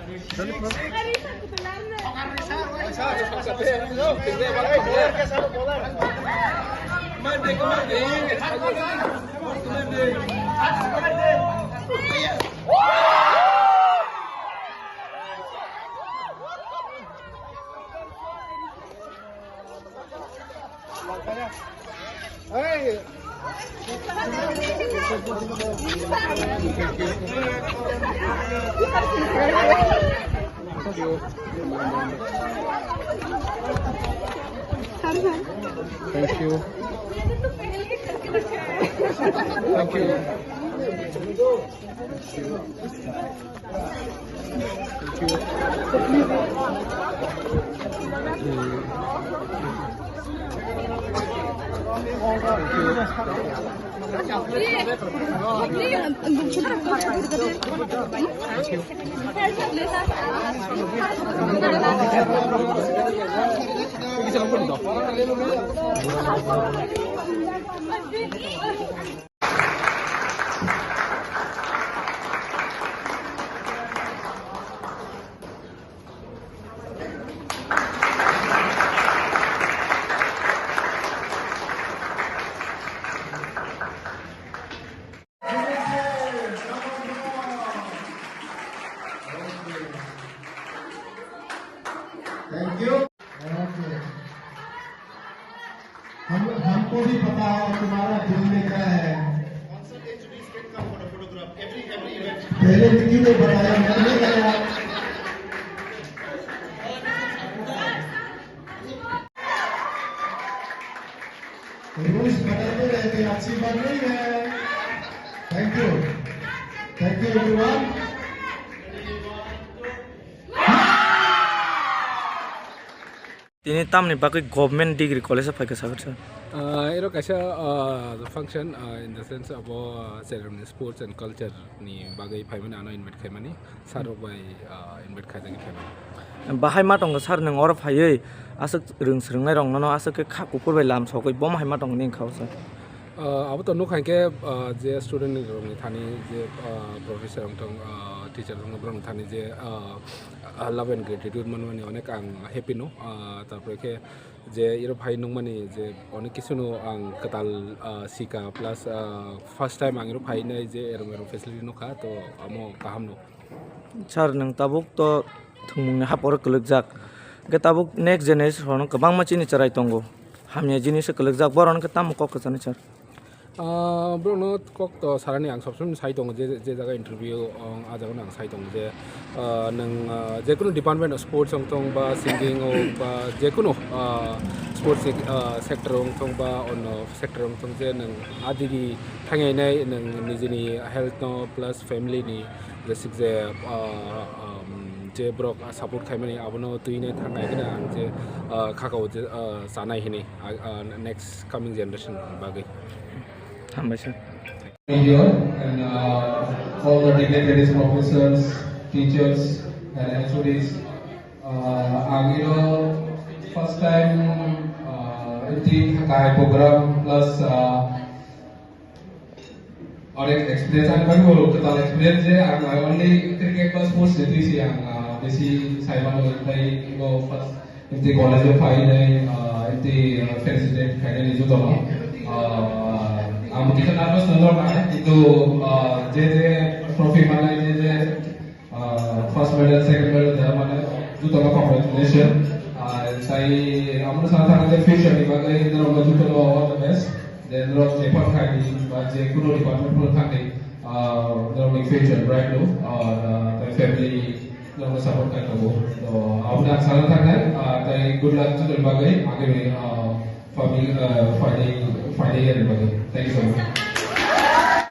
Thank you. Thank you. Thank you. हमको भी पता है तुम्हारा दिल में क्या है। पहले विकी ने बताया, मैंने बताया। रूल्स बदलते रहते, अच्छी बात नहीं है। Thank you everyone. Ini tam ni pakai government degree college apa kisah sir? Iro kaisa the function in the sense of ceremony sports and culture ni bagai Phaiywi ano invite khaimani saro bai invite khaijani khaimani. Bahai matong ke sar neng orang Phaiywi asuk rung serungai rong nono asuk ke kak kupur bai lam sokoi bom hai matong ning khau sir. Abo to nuk hanke je student ni rong ni thani je professor rong tong teacher rong rong thani je love and gratitude manwani onek ang happy no tarpore ke je iro bhai nungmani je onek kisu no ang katal sika plus first time ang iro bhai nai je erong facility no kha to amo kaham no Sar neng tabuk to thumung hapor kelugjak ke tabuk next generation kebang macini cerai tonggo hamnya jinis kelugjak boron ke tamu kok kesana sar. Bro no kok to sarani ang sobsun sai tong je jaga interview ajago nang sai tong je nang je kuno department of sports tong ba singing o ba je kuno sports sector tong ba on sector tong je nang adigi thangai nai nang nijini health no plus family ni je sik je brok support khaimani abono tuine thangai gina je khakao je sanai hini next coming generation bagai. Here and all the dignitaries, professors, teachers, and HODs. First time ini kai program plus और एक experience आने बाकी बोलो कताल experience है आगे only cricket plus sports देती सी आंग बेसी साइबान लोग इतने को फर्स्ट इतने कॉलेज में फाइल है इतने फेलिसिटेट करने नहीं जो तो ना kita harus nonton itu je trophy mana je first medal second medal dalam mana itu tengah congratulation saya ambil salah satu future di bagai itu orang itu all the best dan orang Jepang kali je kuno department pun kali orang future bright lo dan family orang support kan kamu so aku nak salah satu tapi good luck tu di bagai agar family Friday and bagai. Thank you so much.